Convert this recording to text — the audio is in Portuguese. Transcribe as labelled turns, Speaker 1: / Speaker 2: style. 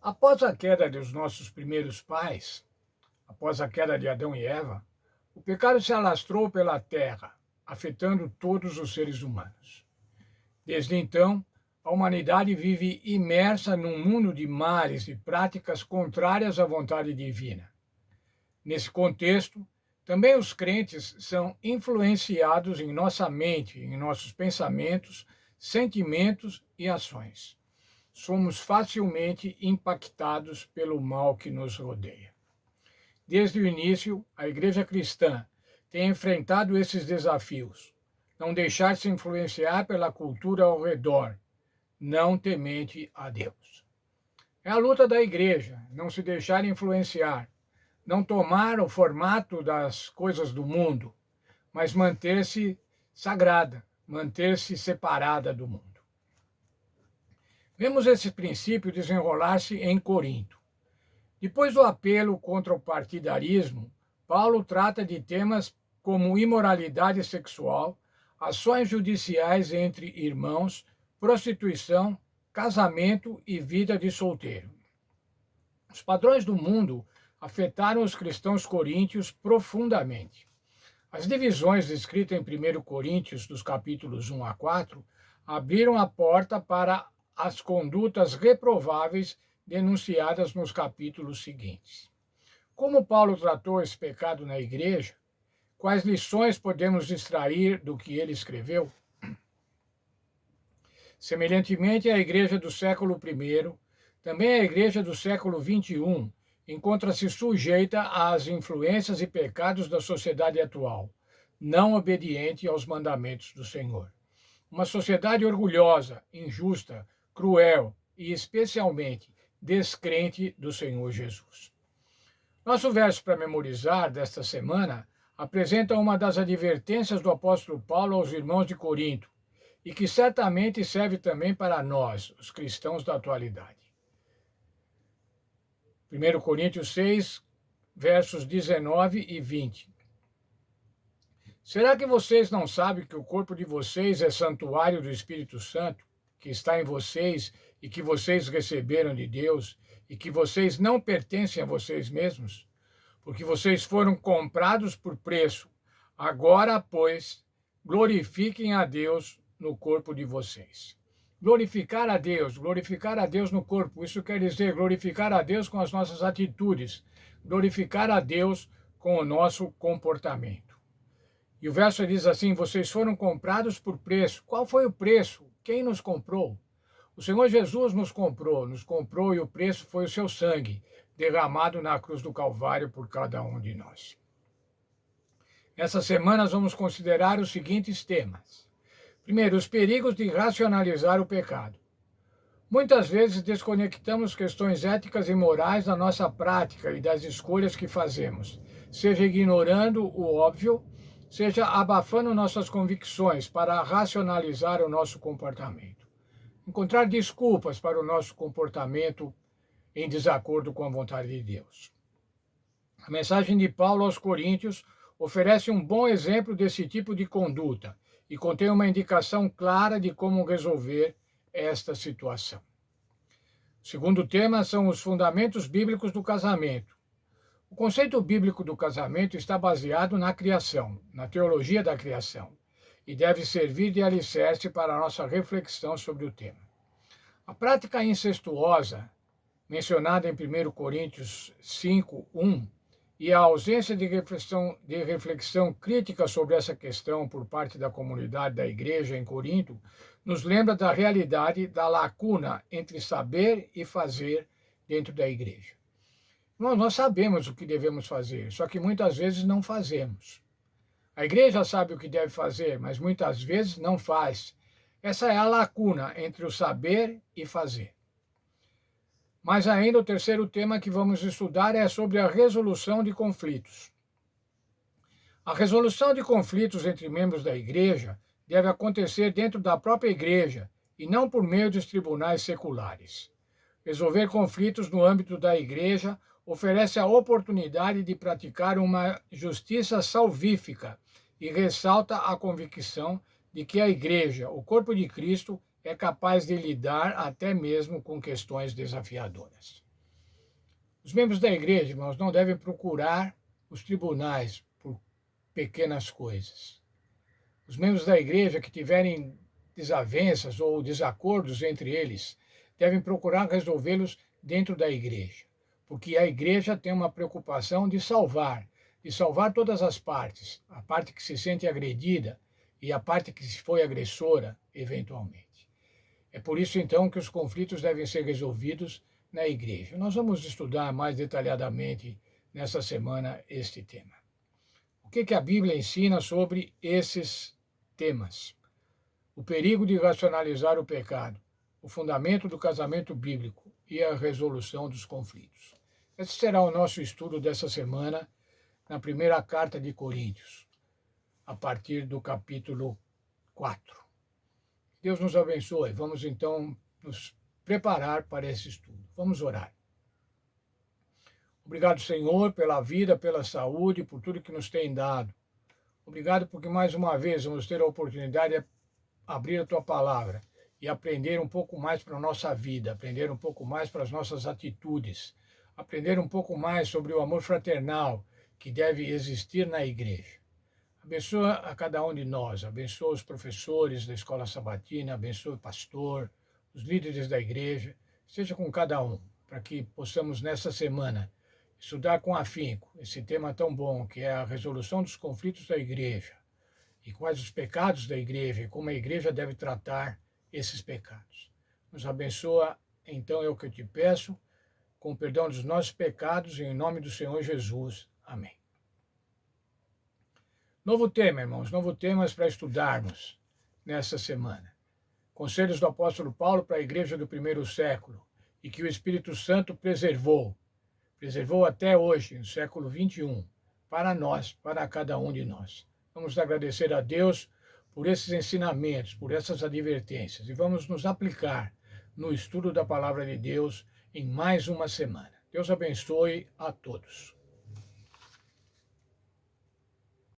Speaker 1: Após a queda dos nossos primeiros pais, após a queda de Adão e Eva, o pecado se alastrou pela terra, afetando todos os seres humanos. Desde então, a humanidade vive imersa num mundo de males e práticas contrárias à vontade divina. Nesse contexto, também os crentes são influenciados em nossa mente, em nossos pensamentos, sentimentos e ações. Somos facilmente impactados pelo mal que nos rodeia. Desde o início, a Igreja Cristã tem enfrentado esses desafios. Não deixar-se influenciar pela cultura ao redor, não temente a Deus. É a luta da Igreja, não se deixar influenciar, não tomar o formato das coisas do mundo, mas manter-se sagrada, manter-se separada do mundo. Vemos esse princípio desenrolar-se em Corinto. Depois do apelo contra o partidarismo, Paulo trata de temas como imoralidade sexual, ações judiciais entre irmãos, prostituição, casamento e vida de solteiro. Os padrões do mundo afetaram os cristãos coríntios profundamente. As divisões descritas em 1 Coríntios, dos capítulos 1 a 4, abriram a porta para as condutas reprováveis denunciadas nos capítulos seguintes. Como Paulo tratou esse pecado na igreja? Quais lições podemos extrair do que ele escreveu? Semelhantemente à igreja do século I, também a igreja do século XXI encontra-se sujeita às influências e pecados da sociedade atual, não obediente aos mandamentos do Senhor. Uma sociedade orgulhosa, injusta, cruel e especialmente descrente do Senhor Jesus. Nosso verso para memorizar desta semana apresenta uma das advertências do apóstolo Paulo aos irmãos de Corinto e que certamente serve também para nós, os cristãos da atualidade. 1 Coríntios 6, versos 19 e 20. Será que vocês não sabem que o corpo de vocês é santuário do Espírito Santo, que está em vocês e que vocês receberam de Deus, e que vocês não pertencem a vocês mesmos? Porque vocês foram comprados por preço. Agora, pois, glorifiquem a Deus no corpo de vocês. Glorificar a Deus no corpo. Isso quer dizer glorificar a Deus com as nossas atitudes, glorificar a Deus com o nosso comportamento. E o verso diz assim: vocês foram comprados por preço. Qual foi o preço? Quem nos comprou? O Senhor Jesus nos comprou e o preço foi o seu sangue, derramado na cruz do Calvário por cada um de nós. Essa semana nós vamos considerar os seguintes temas. Primeiro, os perigos de racionalizar o pecado. Muitas vezes desconectamos questões éticas e morais da nossa prática e das escolhas que fazemos, seja ignorando o óbvio, seja abafando nossas convicções para racionalizar o nosso comportamento. Encontrar desculpas para o nosso comportamento em desacordo com a vontade de Deus. A mensagem de Paulo aos Coríntios oferece um bom exemplo desse tipo de conduta e contém uma indicação clara de como resolver esta situação. O segundo tema são os fundamentos bíblicos do casamento. O conceito bíblico do casamento está baseado na criação, na teologia da criação, e deve servir de alicerce para a nossa reflexão sobre o tema. A prática incestuosa, mencionada em 1 Coríntios 5, 1, e a ausência de reflexão crítica sobre essa questão por parte da comunidade da igreja em Corinto, nos lembra da realidade da lacuna entre saber e fazer dentro da igreja. Nós sabemos o que devemos fazer, só que muitas vezes não fazemos. A igreja sabe o que deve fazer, mas muitas vezes não faz. Essa é a lacuna entre o saber e fazer. Mas ainda o terceiro tema que vamos estudar é sobre a resolução de conflitos. A resolução de conflitos entre membros da igreja deve acontecer dentro da própria igreja e não por meio dos tribunais seculares. Resolver conflitos no âmbito da igreja oferece a oportunidade de praticar uma justiça salvífica e ressalta a convicção de que a igreja, o corpo de Cristo, é capaz de lidar até mesmo com questões desafiadoras. Os membros da igreja, irmãos, não devem procurar os tribunais por pequenas coisas. Os membros da igreja que tiverem desavenças ou desacordos entre eles devem procurar resolvê-los dentro da igreja, porque a igreja tem uma preocupação de salvar todas as partes, a parte que se sente agredida e a parte que foi agressora, eventualmente. É por isso, então, que os conflitos devem ser resolvidos na igreja. Nós vamos estudar mais detalhadamente nessa semana este tema. O que a Bíblia ensina sobre esses temas? O perigo de racionalizar o pecado, o fundamento do casamento bíblico e a resolução dos conflitos. Esse será o nosso estudo dessa semana na primeira carta de Coríntios, a partir do capítulo 4. Deus nos abençoe. Vamos então nos preparar para esse estudo. Vamos orar. Obrigado, Senhor, pela vida, pela saúde, por tudo que nos tem dado. Obrigado porque mais uma vez vamos ter a oportunidade de abrir a Tua palavra e aprender um pouco mais para a nossa vida, aprender um pouco mais para as nossas atitudes, aprender um pouco mais sobre o amor fraternal que deve existir na igreja. Abençoa a cada um de nós, abençoa os professores da escola sabatina, abençoa o pastor, os líderes da igreja, esteja com cada um, para que possamos nessa semana estudar com afinco esse tema tão bom que é a resolução dos conflitos da igreja e quais os pecados da igreja e como a igreja deve tratar esses pecados. Nos abençoa, então é o que eu te peço, com o perdão dos nossos pecados, em nome do Senhor Jesus. Amém. Novo tema, irmãos, novo tema para estudarmos nessa semana. Conselhos do apóstolo Paulo para a igreja do primeiro século e que o Espírito Santo preservou até hoje, no século 21, para nós, para cada um de nós. Vamos agradecer a Deus por esses ensinamentos, por essas advertências e vamos nos aplicar no estudo da palavra de Deus em mais uma semana. Deus abençoe a todos.